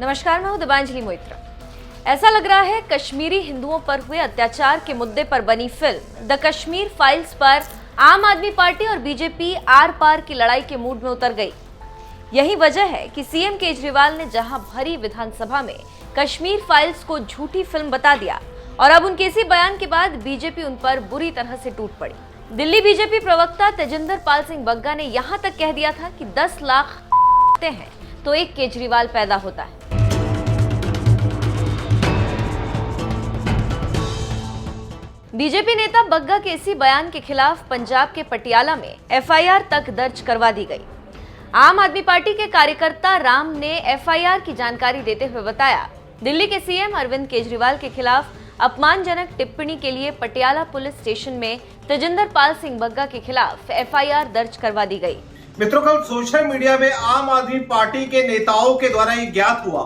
नमस्कार, मैं हूं दिव्यांजलि मोइत्रा। ऐसा लग रहा है कश्मीरी हिंदुओं पर हुए अत्याचार के मुद्दे पर बनी फिल्म द कश्मीर फाइल्स पर आम आदमी पार्टी और बीजेपी आर पार की लड़ाई के मूड में उतर गई। यही वजह है कि सीएम केजरीवाल ने जहां भरी विधानसभा में कश्मीर फाइल्स को झूठी फिल्म बता दिया और अब उनके इसी बयान के बाद बीजेपी उन पर बुरी तरह से टूट पड़ी। दिल्ली बीजेपी प्रवक्ता तेजिंदर पाल सिंह बग्गा ने यहां तक कह दिया था कि 10 लाख हैं तो एक केजरीवाल पैदा होता है। बीजेपी नेता बग्गा के इसी बयान के खिलाफ पंजाब के पटियाला में एफआईआर तक दर्ज करवा दी गई। आम आदमी पार्टी के कार्यकर्ता राम ने एफआईआर की जानकारी देते हुए बताया, दिल्ली के सीएम अरविंद केजरीवाल के खिलाफ अपमानजनक टिप्पणी के लिए पटियाला पुलिस स्टेशन में तेजिंदर पाल सिंह बग्गा के खिलाफ एफआईआर दर्ज करवा दी गई। मित्रों, कल सोशल मीडिया में आम आदमी पार्टी के नेताओं के द्वारा ये ज्ञात हुआ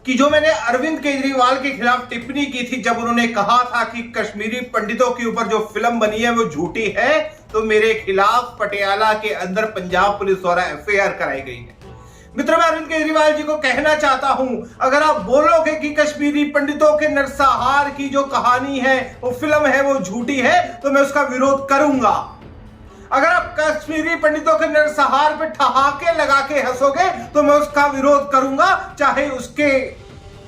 कि जो मैंने अरविंद केजरीवाल के खिलाफ टिप्पणी की थी, जब उन्होंने कहा था कि कश्मीरी पंडितों के ऊपर जो फिल्म बनी है वो झूठी है, तो मेरे खिलाफ पटियाला के अंदर पंजाब पुलिस द्वारा एफआईआर कराई गई है। मित्रों, मैं अरविंद केजरीवाल जी को कहना चाहता हूं, अगर आप बोलोगे कि कश्मीरी पंडितों के नरसंहार की जो कहानी है वो फिल्म है वो झूठी है, तो मैं उसका विरोध करूंगा। अगर आप कश्मीरी पंडितों के नरसंहार पे ठहाके लगा के हंसोगे तो मैं उसका विरोध करूंगा, चाहे उसके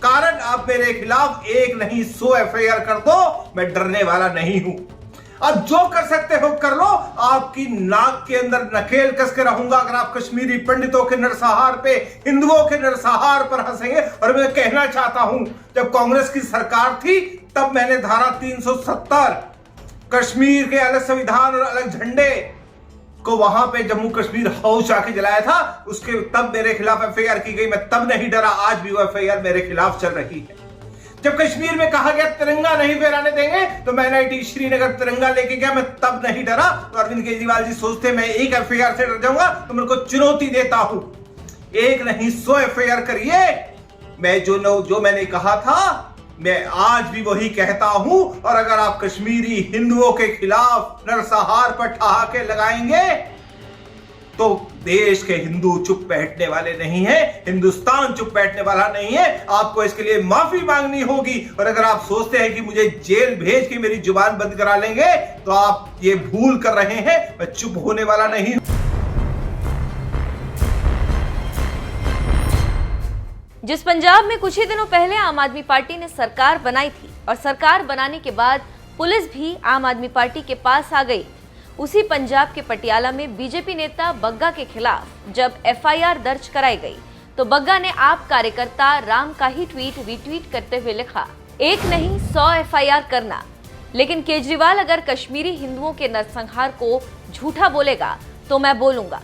कारण आप मेरे खिलाफ एक नहीं 100 एफआईआर कर दो, मैं डरने वाला नहीं हूं। आप जो कर सकते हो कर लो, आपकी नाक के अंदर नकेल कस के रहूंगा अगर आप कश्मीरी पंडितों के नरसंहार पे, हिंदुओं के नरसंहार पर हंसेंगे। और मैं कहना चाहता हूं, जब कांग्रेस की सरकार थी तब मैंने धारा 370 कश्मीर के अलग संविधान और अलग झंडे को वहां पे जम्मू कश्मीर हाउस आके जलाया था, उसके तब मेरे खिलाफ एफआईआर की गई। मैं तब नहीं डरा, आज भी वो एफआईआर मेरे खिलाफ चल रही है। जब कश्मीर में कहा गया तिरंगा नहीं फहराने देंगे, तो मैं एनआईटी श्रीनगर तिरंगा लेके गया, मैं तब नहीं डरा। तो अरविंद केजरीवाल जी सोचते मैं एक एफआईआर से डर जाऊंगा, तो मेरे को चुनौती देता हूं, एक नहीं 100 एफआईआर करिए। मैं जो मैंने कहा था मैं आज भी वही कहता हूं। और अगर आप कश्मीरी हिंदुओं के खिलाफ नरसंहार पर ठहाके लगाएंगे तो देश के हिंदू चुप बैठने वाले नहीं है, हिंदुस्तान चुप बैठने वाला नहीं है। आपको इसके लिए माफी मांगनी होगी। और अगर आप सोचते हैं कि मुझे जेल भेज के मेरी जुबान बंद करा लेंगे, तो आप ये भूल कर रहे हैं। मैं चुप होने वाला नहीं। जिस पंजाब में कुछ ही दिनों पहले आम आदमी पार्टी ने सरकार बनाई थी और सरकार बनाने के बाद पुलिस भी आम आदमी पार्टी के पास आ गई, उसी पंजाब के पटियाला में बीजेपी नेता बग्गा के खिलाफ जब एफआईआर दर्ज कराई गई, तो बग्गा ने आप कार्यकर्ता राम का ही ट्वीट रीट्वीट करते हुए लिखा, एक नहीं 100 एफआईआर करना, लेकिन केजरीवाल अगर कश्मीरी हिंदुओं के नरसंहार को झूठा बोलेगा तो मैं बोलूंगा।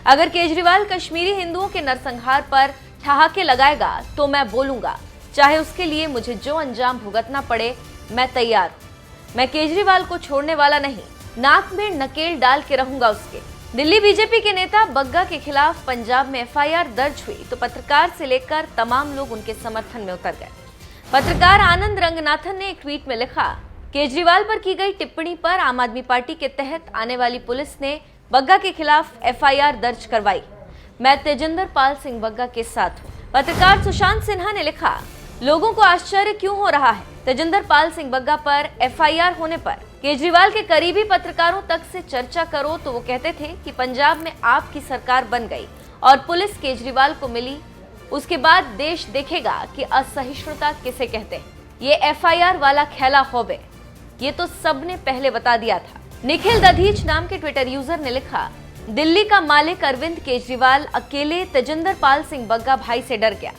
अगर केजरीवाल कश्मीरी हिंदुओं के नरसंहार पर ठहाके लगाएगा तो मैं बोलूंगा, चाहे उसके लिए मुझे जो अंजाम भुगतना पड़े, मैं तैयार हूं। मैं केजरीवाल को छोड़ने वाला नहीं, नाक में नकेल डाल के रहूंगा उसके। दिल्ली बीजेपी के नेता बग्गा के खिलाफ पंजाब में एफआईआर दर्ज हुई तो पत्रकार से लेकर तमाम लोग उनके समर्थन में उतर गए। पत्रकार आनंद रंगनाथन ने एक ट्वीट में लिखा, केजरीवाल पर की गई टिप्पणी पर आम आदमी पार्टी के तहत आने वाली पुलिस ने बग्गा के खिलाफ एफआईआर दर्ज करवाई। मैं तेजिंदर पाल सिंह बग्गा के साथ हूँ। पत्रकार सुशांत सिन्हा ने लिखा, लोगों को आश्चर्य क्यों हो रहा है, तेजिंदर पाल सिंह बग्गा पर एफआईआर होने पर केजरीवाल के करीबी पत्रकारों तक से चर्चा करो तो वो कहते थे कि पंजाब में आपकी सरकार बन गई और पुलिस केजरीवाल को मिली, उसके बाद देश देखेगा कि असहिष्णुता किसे कहते हैं। ये एफआईआर वाला खेला होबे, ये तो सबने पहले बता दिया था। निखिल दधीच नाम के ट्विटर यूजर ने लिखा, दिल्ली का मालिक अरविंद केजरीवाल अकेले तेजिंदर पाल सिंह बग्गा भाई से डर गया।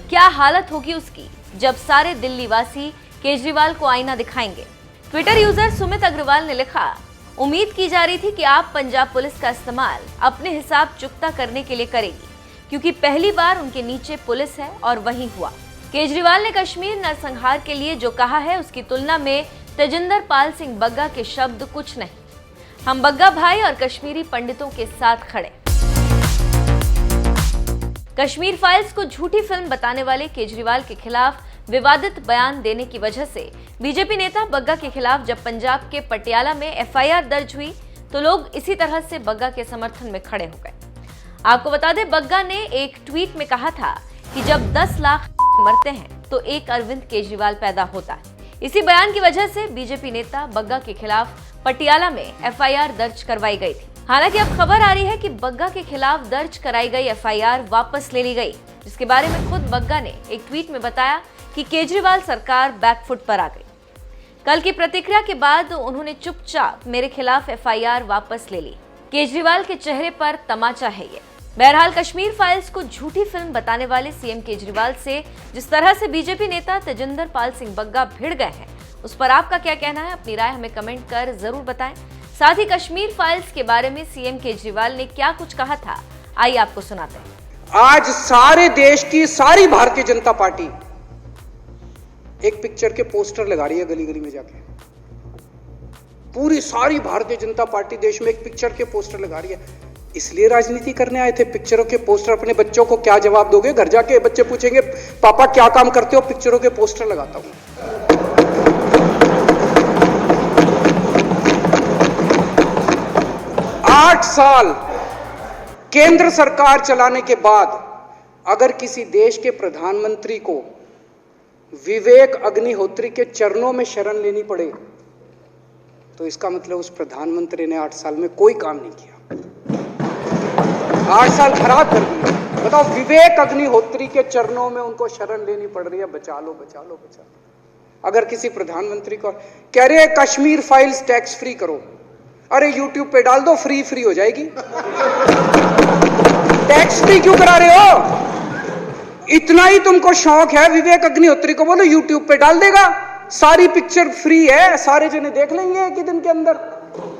क्या हालत होगी उसकी जब सारे दिल्ली वासी केजरीवाल को आईना दिखाएंगे। ट्विटर यूजर सुमित अग्रवाल ने लिखा, उम्मीद की जा रही थी कि आप पंजाब पुलिस का इस्तेमाल अपने हिसाब चुकता करने के लिए करेगी, क्योंकि पहली बार उनके नीचे पुलिस है और वही हुआ। केजरीवाल ने कश्मीर नरसंहार के लिए जो कहा है उसकी तुलना में तेजिंदर पाल सिंह बग्गा के शब्द कुछ नहीं। हम बग्गा भाई और कश्मीरी पंडितों के साथ खड़े। कश्मीर फाइल्स को झूठी फिल्म बताने वाले केजरीवाल के खिलाफ विवादित बयान देने की वजह से बीजेपी नेता बग्गा के खिलाफ जब पंजाब के पटियाला में एफआईआर दर्ज हुई तो लोग इसी तरह से बग्गा के समर्थन में खड़े हो गए। आपको बता दें, बग्गा ने एक ट्वीट में कहा था कि जब 10 लाख मरते हैं तो एक अरविंद केजरीवाल पैदा होता है। इसी बयान की वजह से बीजेपी नेता बग्गा के खिलाफ पटियाला में एफआईआर दर्ज करवाई गई थी। हालांकि अब खबर आ रही है कि बग्गा के खिलाफ दर्ज कराई गई एफआईआर वापस ले ली गई, जिसके बारे में खुद बग्गा ने एक ट्वीट में बताया कि केजरीवाल सरकार बैकफुट पर आ गई। कल की प्रतिक्रिया के बाद उन्होंने चुपचाप मेरे खिलाफ एफआईआर वापस ले ली। केजरीवाल के चेहरे पर तमाचा है ये। बहरहाल कश्मीर फाइल्स को झूठी फिल्म बताने वाले सीएम केजरीवाल से जिस तरह से बीजेपी नेता तेजिंदर पाल सिंह बग्गा भिड़ गए हैं, उस पर आपका क्या कहना है? अपनी राय हमें कमेंट कर जरूर बताएं। साथ ही कश्मीर फाइल्स के बारे में सीएम केजरीवाल ने क्या कुछ कहा था, आइए आपको सुनाते हैं। आज सारे देश की सारी भारतीय जनता पार्टी एक पिक्चर के पोस्टर लगा रही है गली गली में जाके। पूरी सारी भारतीय जनता पार्टी देश में एक पिक्चर के पोस्टर लगा रही है। इसलिए राजनीति करने आए थे? पिक्चरों के पोस्टर। अपने बच्चों को क्या जवाब दोगे? घर जाके बच्चे पूछेंगे पापा क्या काम करते हो? पिक्चरों के पोस्टर लगाता हूं। 8 साल केंद्र सरकार चलाने के बाद अगर किसी देश के प्रधानमंत्री को विवेक अग्निहोत्री के चरणों में शरण लेनी पड़े तो इसका मतलब उस प्रधानमंत्री ने 8 साल में कोई काम नहीं किया। 8 साल खराब कर दिए। बताओ, विवेक अग्निहोत्री के चरणों में उनको शरण लेनी पड़ रही है, बचा लो बचा लो बचा लो। अगर किसी प्रधानमंत्री को कह रहे हैं कश्मीर फाइल्स टैक्स फ्री करो, अरे यूट्यूब पे डाल दो, फ्री हो जाएगी। टैक्स फ्री क्यों करा रहे हो? इतना ही तुमको शौक है, विवेक अग्निहोत्री को बोलो यूट्यूब पे डाल देगा, सारी पिक्चर फ्री है, सारे जने देख लेंगे एक ही दिन के अंदर।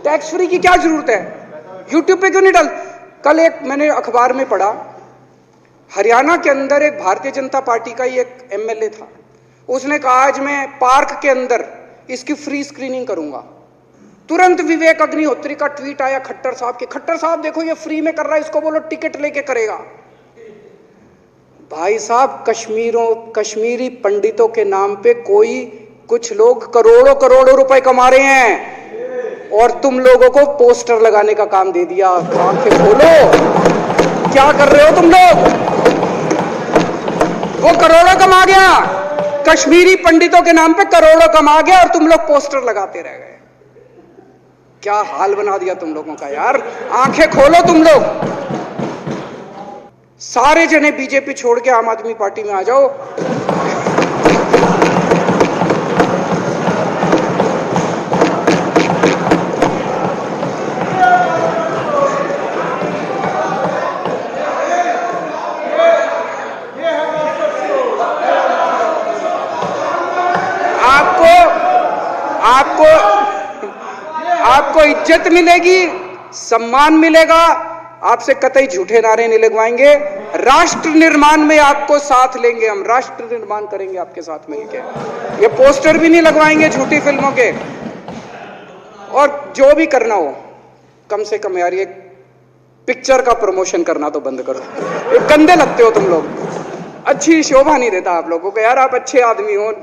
टैक्स फ्री की क्या जरूरत है? यूट्यूब पे क्यों नहीं डाल? कल एक मैंने अखबार में पढ़ा, हरियाणा के अंदर एक भारतीय जनता पार्टी का ही एक एमएलए था। उसने कहा आज मैं पार्क के अंदर इसकी फ्री स्क्रीनिंग करूंगा। तुरंत विवेक अग्निहोत्री का ट्वीट आया खट्टर साहब के, खट्टर साहब देखो ये फ्री में कर रहा है, इसको बोलो टिकट लेके करेगा। भाई साहब, कश्मीरी पंडितों के नाम पे कुछ लोग करोड़ों रुपए कमा रहे हैं और तुम लोगों को पोस्टर लगाने का काम दे दिया। आंखें खोलो, क्या कर रहे हो तुम लोग? वो करोड़ों कमा गया, कश्मीरी पंडितों के नाम पे करोड़ों कमा गया और तुम लोग पोस्टर लगाते रह गए। क्या हाल बना दिया तुम लोगों का यार। आंखें खोलो तुम लोग। सारे जने बीजेपी छोड़ के आम आदमी पार्टी में आ जाओ। आपको इज्जत मिलेगी, सम्मान मिलेगा, आपसे कतई झूठे नारे नहीं लगवाएंगे। राष्ट्र निर्माण में आपको साथ लेंगे, हम राष्ट्र निर्माण करेंगे आपके साथ मिलकर। ये पोस्टर भी नहीं लगवाएंगे झूठी फिल्मों के। और जो भी करना हो, कम से कम यार ये पिक्चर का प्रमोशन करना तो बंद करो। ये गंदे लगते हो तुम लोग, अच्छी शोभा नहीं देता आप लोगों को यार। आप अच्छे आदमी हो,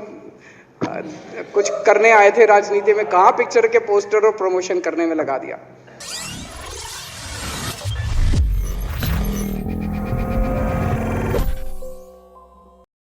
कुछ करने आए थे राजनीति में, कहां पिक्चर के पोस्टर और प्रमोशन करने में लगा दिया।